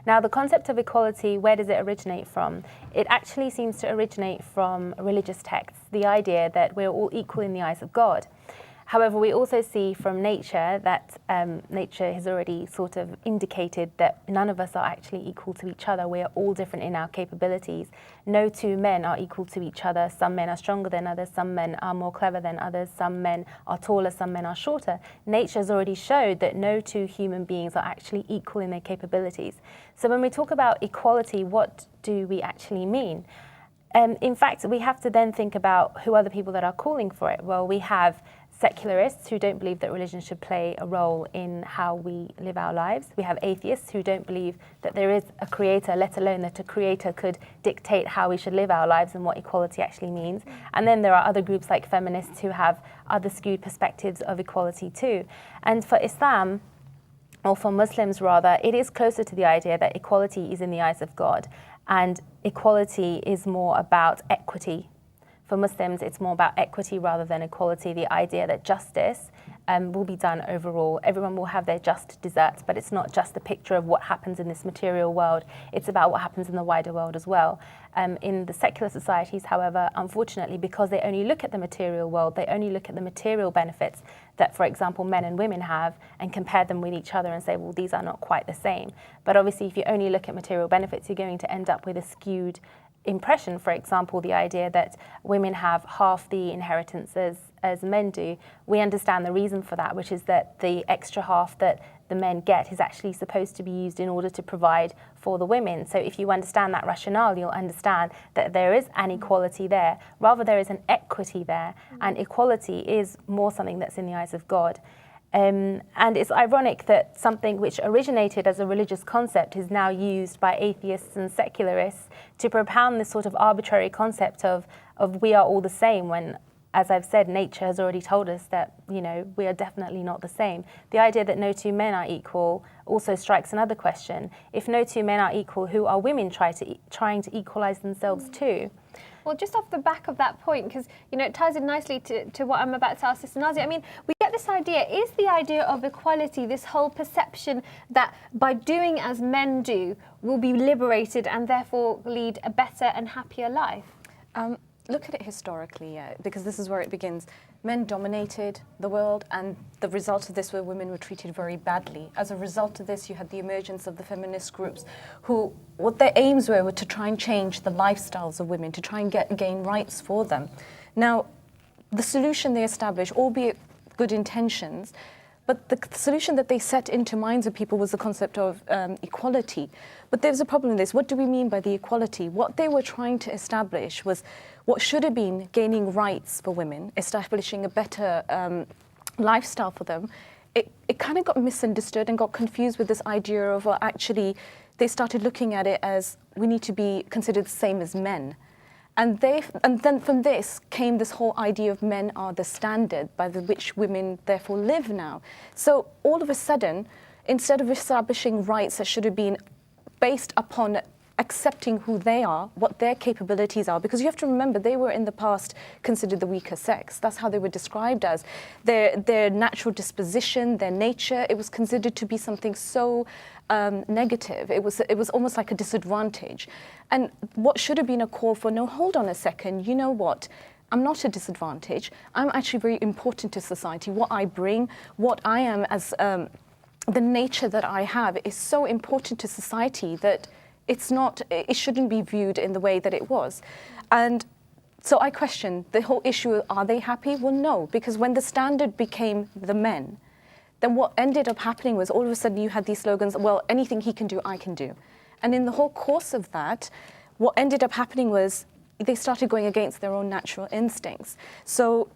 Now, the concept of equality, where does it originate from? It actually seems to originate from religious texts, the idea that we're all equal in the eyes of God. However, we also see from nature that nature has already sort of indicated that none of us are actually equal to each other. We are all different in our capabilities. No two men are equal to each other. Some men are stronger than others. Some men are more clever than others. Some men are taller. Some men are shorter. Nature has already showed that no two human beings are actually equal in their capabilities. So when we talk about equality, what do we actually mean? In fact, we have to then think about who are the people that are calling for it. Well, we have secularists who don't believe that religion should play a role in how we live our lives. We have atheists who don't believe that there is a creator, let alone that a creator could dictate how we should live our lives and what equality actually means. And then there are other groups like feminists who have other skewed perspectives of equality too. And for Islam, or for Muslims rather, it is closer to the idea that equality is in the eyes of God, and equality is more about equity. For Muslims, it's more about equity rather than equality, the idea that justice will be done overall. Everyone will have their just desserts, but it's not just a picture of what happens in this material world. It's about what happens in the wider world as well. In the secular societies, however, unfortunately, because they only look at the material world, they only look at the material benefits that, for example, men and women have and compare them with each other and say, well, these are not quite the same. But obviously, if you only look at material benefits, you're going to end up with a skewed impression. For example, the idea that women have half the inheritance as men do. We understand the reason for that, which is that the extra half that the men get is actually supposed to be used in order to provide for the women. So if you understand that rationale, you'll understand that there is an equality there. Rather, there is an equity there, and equality is more something that's in the eyes of God. And it's ironic that something which originated as a religious concept is now used by atheists and secularists to propound this sort of arbitrary concept of we are all the same, when, as I've said, nature has already told us that, you know, we are definitely not the same. The idea that no two men are equal also strikes another question. If no two men are equal, who are women trying to equalize themselves to? Well, just off the back of that point, because, you know, it ties in nicely to what I'm about to ask Sister Nazia. I mean, we get this idea, is the idea of equality, this whole perception that by doing as men do, we'll be liberated and therefore lead a better and happier life? Look at it historically, because this is where it begins. Men dominated the world, and the result of this were women were treated very badly. As a result of this, you had the emergence of the feminist groups who, what their aims were to try and change the lifestyles of women, to try and gain rights for them. Now, the solution they established, albeit good intentions, but the solution that they set into minds of people was the concept of equality. But there's a problem with this. What do we mean by the equality? What they were trying to establish was what should have been gaining rights for women, establishing a better lifestyle for them. It kind of got misunderstood and got confused with this idea of, well, actually, they started looking at it as we need to be considered the same as men. And then from this came this whole idea of men are the standard by which women therefore live now. So all of a sudden, instead of establishing rights that should have been based upon accepting who they are, what their capabilities are, because you have to remember they were in the past considered the weaker sex. That's how they were described as. Their natural disposition, their nature, it was considered to be something so negative. It was almost like a disadvantage. And what should have been a call for, no, hold on a second, you know what? I'm not a disadvantage. I'm actually very important to society. What I bring, what I am as the nature that I have is so important to society that it shouldn't be viewed in the way that it was. And so I question the whole issue, are they happy? Well, no, because when the standard became the men, then what ended up happening was all of a sudden you had these slogans, well, anything he can do, I can do. And in the whole course of that, what ended up happening was they started going against their own natural instincts. So,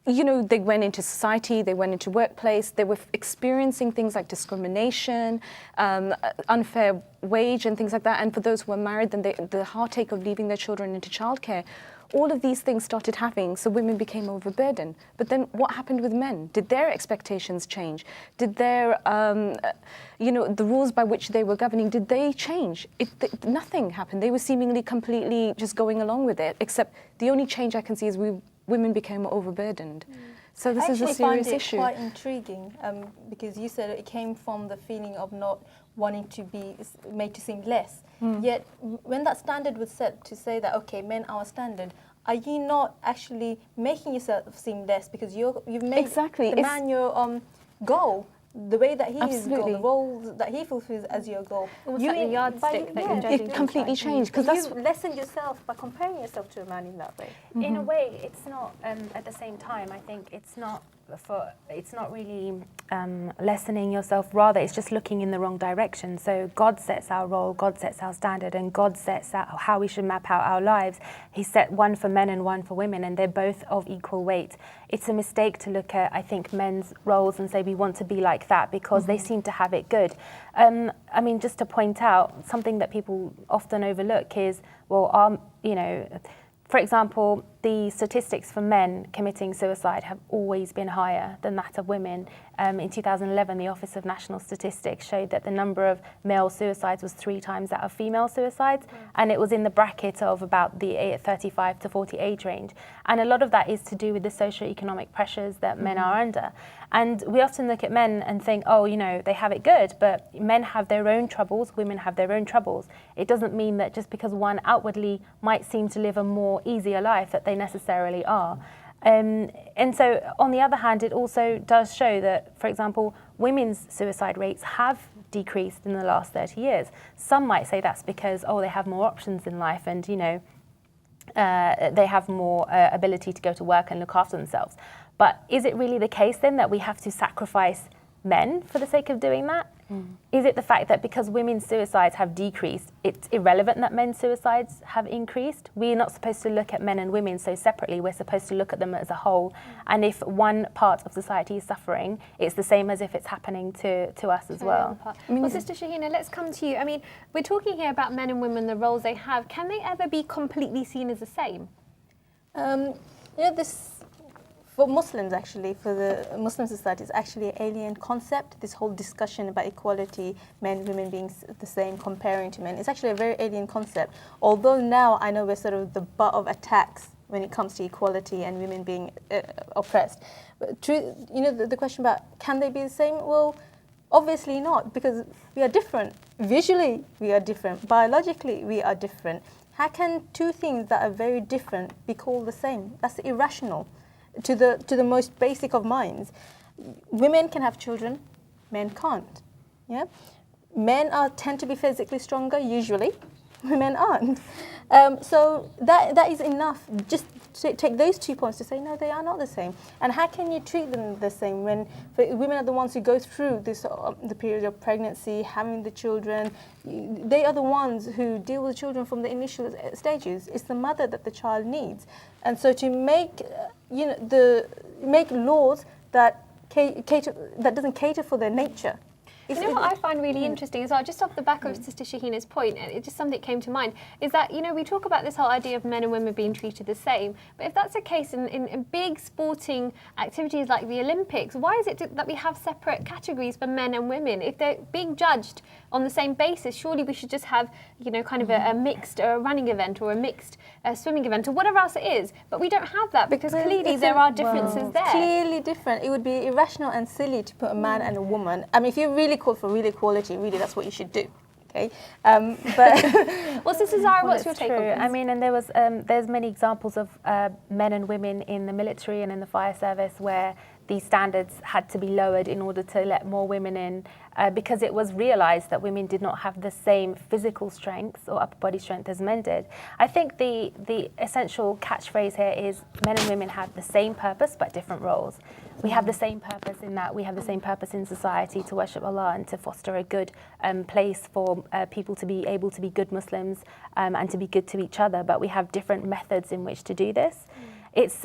you know, they went into society, they went into workplace, they were experiencing things like discrimination, unfair wage and things like that. And for those who were married, then the heartache of leaving their children into childcare. All of these things started happening, so women became overburdened. But then what happened with men? Did their expectations change? Did their, the rules by which they were governing, did they change? Nothing happened. They were seemingly completely just going along with it, except the only change I can see is women became overburdened. So this is a serious issue. I actually find it quite intriguing because you said it came from the feeling of not wanting to be made to seem less. Yet when that standard was set to say that, okay, men are a standard, are you not actually making yourself seem less because you've made Exactly. the man your goal, the way that he is goal, Absolutely. the roles that he fulfills as your goal. Almost like the yardstick that you're judging It completely things by. changed because that's You've lessened yourself by comparing yourself to a man in that way. In a way, it's not. At the same time, I think it's not really lessening yourself. Rather, it's just looking in the wrong direction. So God sets our role, God sets our standard, and God sets out how we should map out our lives. He set one for men and one for women, and they're both of equal weight. It's a mistake to look at, I think, men's roles and say we want to be like that because they seem to have it good. I mean, just to point out, something that people often overlook is, well, for example, the statistics for men committing suicide have always been higher than that of women. In 2011, the Office of National Statistics showed that the number of male suicides was 3 times that of female suicides, and it was in the bracket of about the 35 to 40 age range. And a lot of that is to do with the socioeconomic pressures that men are under. And we often look at men and think, oh, they have it good, but men have their own troubles, women have their own troubles. It doesn't mean that just because one outwardly might seem to live a more easier life that they necessarily are. And so, on the other hand, it also does show that, for example, women's suicide rates have decreased in the last 30 years. Some might say that's because, they have more options in life and, they have more ability to go to work and look after themselves. But is it really the case then that we have to sacrifice men for the sake of doing that? Is it the fact that because women's suicides have decreased, it's irrelevant that men's suicides have increased? We're not supposed to look at men and women so separately. We're supposed to look at them as a whole. And if one part of society is suffering, it's the same as if it's happening to us as well. Well, Sister Shahina, let's come to you. I mean, we're talking here about men and women, the roles they have. Can they ever be completely seen as the same? This, for Muslims actually, for the Muslim society, it's actually an alien concept. This whole discussion about equality, men, women being the same, comparing to men, it's actually a very alien concept. Although now I know we're sort of the butt of attacks when it comes to equality and women being oppressed. But the question about can they be the same? Well, obviously not, because we are different. Visually, we are different. Biologically, we are different. How can two things that are very different be called the same? That's irrational to the most basic of minds. Women can have children, men can't. Yeah, men tend to be physically stronger usually. Women aren't. So that is enough. Just to take those 2 points to say no, they are not the same. And how can you treat them the same when women are the ones who go through this the period of pregnancy, having the children? They are the ones who deal with children from the initial stages. It's the mother that the child needs, and so to make make laws that doesn't cater for their nature. You know what I find really interesting as well, just off the back of Sister Shahina's point, and it's just something that came to mind, is that, we talk about this whole idea of men and women being treated the same, but if that's the case in big sporting activities like the Olympics, why is it that we have separate categories for men and women? If they're being judged on the same basis, surely we should just have, kind of a mixed running event or a mixed swimming event or whatever else it is, but we don't have that because clearly there are differences there. Clearly different. It would be irrational and silly to put a man and a woman. I mean, if you really call for real equality, really that's what you should do. Okay, but well, Sister Zara, what's your take on this? I mean, and there's many examples of men and women in the military and in the fire service where these standards had to be lowered in order to let more women in, because it was realised that women did not have the same physical strength or upper body strength as men did. I think the essential catchphrase here is men and women have the same purpose but different roles. We have the same purpose in that we have the same purpose in society to worship Allah and to foster a good place for people to be able to be good Muslims and to be good to each other, but we have different methods in which to do this.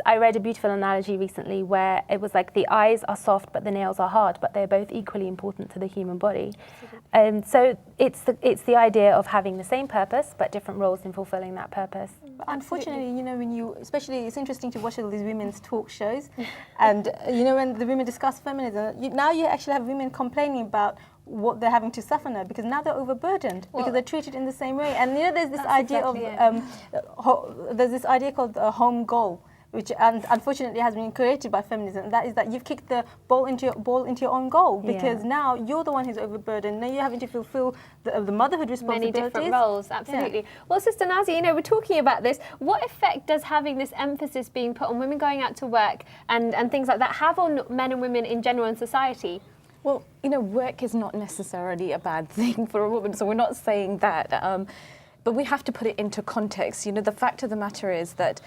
I read a beautiful analogy recently where it was like the eyes are soft but the nails are hard, but they're both equally important to the human body. And so it's the idea of having the same purpose but different roles in fulfilling that purpose. But unfortunately, especially it's interesting to watch all these women's talk shows, and when the women discuss feminism, now you actually have women complaining about what they're having to suffer now because now they're overburdened because they're treated in the same way. And there's this idea of there's this idea called home goal, which unfortunately has been created by feminism. That is that you've kicked the ball into your own goal, because now you're the one who's overburdened. Now you're having to fulfill the motherhood responsibilities. Many different roles, absolutely. Well, Sister Nazia, we're talking about this. What effect does having this emphasis being put on women going out to work and things like that have on men and women in general in society? Well, work is not necessarily a bad thing for a woman, so we're not saying that. But we have to put it into context. The fact of the matter is that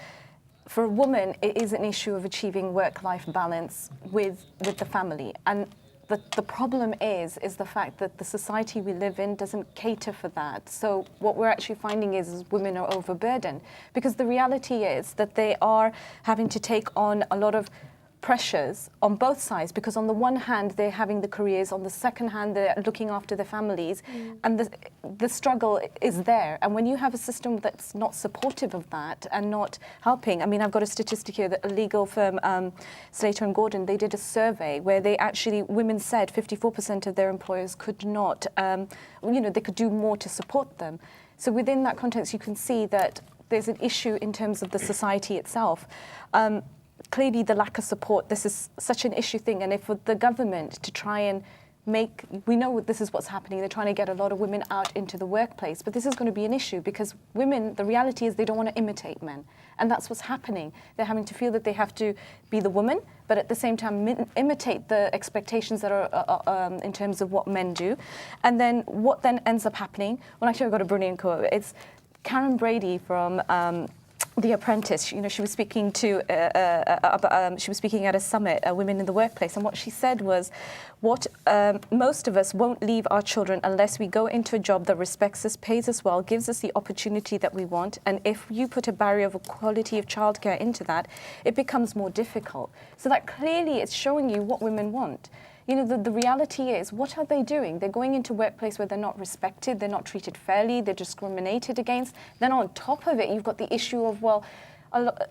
for a woman, it is an issue of achieving work-life balance with the family. And the problem is the fact that the society we live in doesn't cater for that. So what we're actually finding is women are overburdened, because the reality is that they are having to take on a lot of pressures on both sides, because on the one hand they're having the careers, on the second hand they're looking after their families, and the struggle is there. And when you have a system that's not supportive of that and not helping, I've got a statistic here that a legal firm, Slater and Gordon, they did a survey where women said 54% of their employers could not, they could do more to support them. So within that context, you can see that there's an issue in terms of the society itself. Clearly, the lack of support, this is such an issue thing. And if for the government to try and we know this is what's happening, they're trying to get a lot of women out into the workplace, but this is going to be an issue because women, the reality is they don't want to imitate men. And that's what's happening. They're having to feel that they have to be the woman, but at the same time imitate the expectations that are in terms of what men do. And then what then ends up happening, well, actually I've got a brilliant quote. It's Karen Brady from The Apprentice. She was speaking she was speaking at a summit, Women in the Workplace, and what she said was, most of us won't leave our children unless we go into a job that respects us, pays us well, gives us the opportunity that we want, and if you put a barrier of quality of childcare into that, it becomes more difficult. So that clearly is showing you what women want. The reality is, what are they doing? They're going into a workplace where they're not respected, they're not treated fairly, they're discriminated against. Then on top of it, you've got the issue of,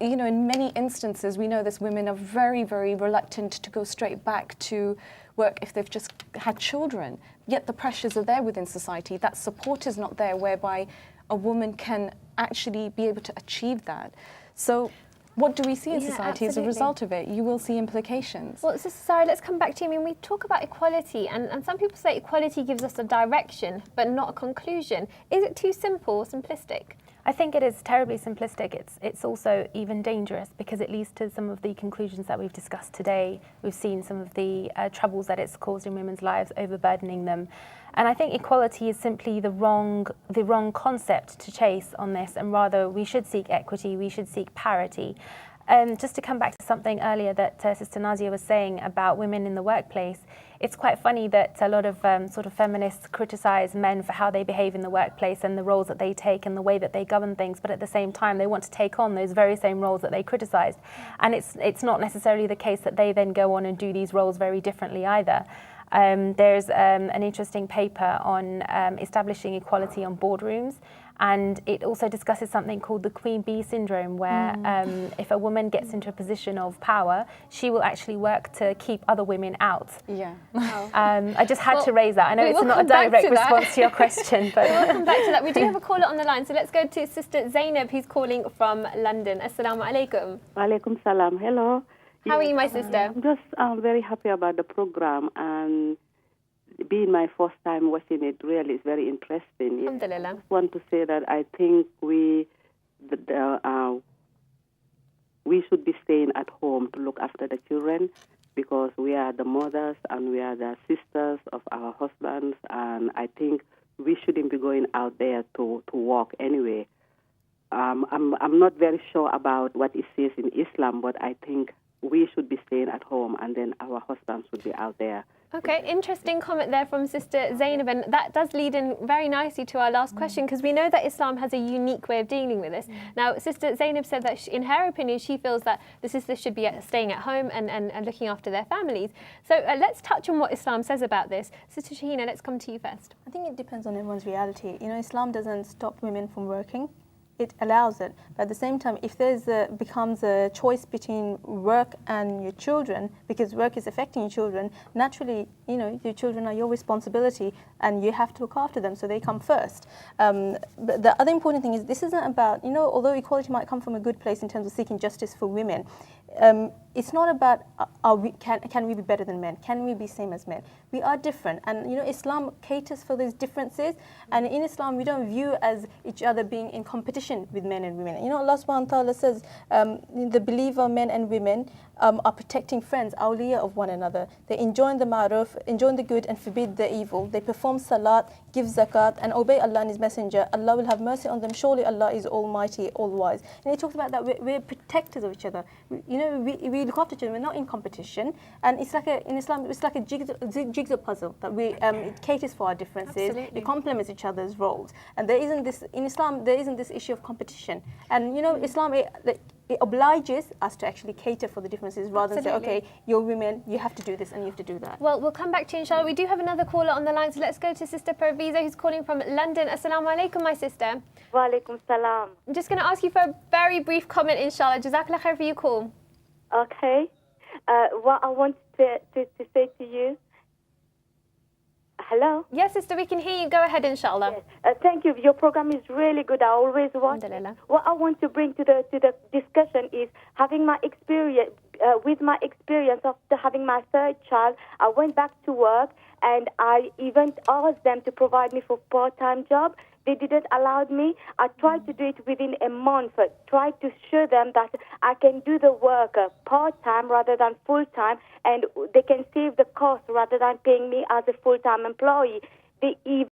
in many instances, we know this, women are very, very reluctant to go straight back to work if they've just had children. Yet the pressures are there within society. That support is not there, whereby a woman can actually be able to achieve that. So what do we see in society as a result of it? You will see implications. Well, Sister Sarah, let's come back to you. We talk about equality, and some people say equality gives us a direction, but not a conclusion. Is it too simple or simplistic? I think it is terribly simplistic. It's also even dangerous because it leads to some of the conclusions that we've discussed today. We've seen some of the troubles that it's caused in women's lives, overburdening them. And I think equality is simply the wrong concept to chase on this, and rather we should seek equity, we should seek parity. Just to come back to something earlier that Sister Nazia was saying about women in the workplace, it's quite funny that a lot of sort of feminists criticize men for how they behave in the workplace and the roles that they take and the way that they govern things, but at the same time they want to take on those very same roles that they criticized. And it's not necessarily the case that they then go on and do these roles very differently either. There's an interesting paper on establishing equality on boardrooms, and it also discusses something called the Queen Bee Syndrome, where if a woman gets into a position of power, she will actually work to keep other women out. Yeah. I just had to raise that. I know it's not a direct response to your question, but we'll come back to that. We do have a caller on the line, so let's go to Sister Zainab, who's calling from London. Assalamu alaikum. Walaikum salam. Hello. How are you, my sister? I'm just very happy about the program, and being my first time watching it really is very interesting. Alhamdulillah. I want to say that I think we should be staying at home to look after the children, because we are the mothers and we are the sisters of our husbands, and I think we shouldn't be going out there to work anyway. I'm not very sure about what it says in Islam, but I think we should be staying at home, and then our husbands should be out there. Okay, interesting comment there from Sister Zainab, and that does lead in very nicely to our last question, because we know that Islam has a unique way of dealing with this. Now, Sister Zainab said that in her opinion, she feels that the sisters should be staying at home and looking after their families. So let's touch on what Islam says about this. Sister Shahina, let's come to you first. I think it depends on everyone's reality. Islam doesn't stop women from working. it allows it. But at the same time, if becomes a choice between work and your children, because work is affecting your children, naturally, your children are your responsibility and you have to look after them, so they come first. But the other important thing is this isn't about, although equality might come from a good place in terms of seeking justice for women, it's not about can we be better than men? Can we be same as men? We are different, and Islam caters for those differences. And in Islam, we don't view as each other being in competition with men and women. Allah subhanahu wa ta'ala says the believer men and women are protecting friends, awliya of one another. They enjoin the ma'ruf, enjoin the good and forbid the evil. They perform salat, give zakat and obey Allah and His Messenger. Allah will have mercy on them. Surely Allah is Almighty, All-Wise. And He talks about that we're protectors of each other. We look after each other. We're not in competition. And it's like in Islam, it's like a jigsaw puzzle that it caters for our differences. Absolutely. It complements each other's roles. And in Islam, there isn't this issue of competition. And Islam, it obliges us to actually cater for the differences rather than say, okay, you're women, you have to do this and you have to do that. Well, we'll come back to you, inshallah. We do have another caller on the line, so let's go to Sister Parviza, who's calling from London. Assalamu alaikum, my sister. Wa alaikum salam. I'm just going to ask you for a very brief comment, inshallah. Jazakallah khair for your call. Okay. What I want to say to you. Hello? Yes, sister, we can hear you. Go ahead, inshallah. Yes. Thank you. Your program is really good. I always watch it. Alhamdulillah. What I want to bring to the discussion is having my experience, with my experience of having my third child, I went back to work and I even asked them to provide me for part-time job. They didn't allow me. I tried to do it within a month. I tried to show them that I can do the work part-time rather than full-time, and they can save the cost rather than paying me as a full-time employee. They even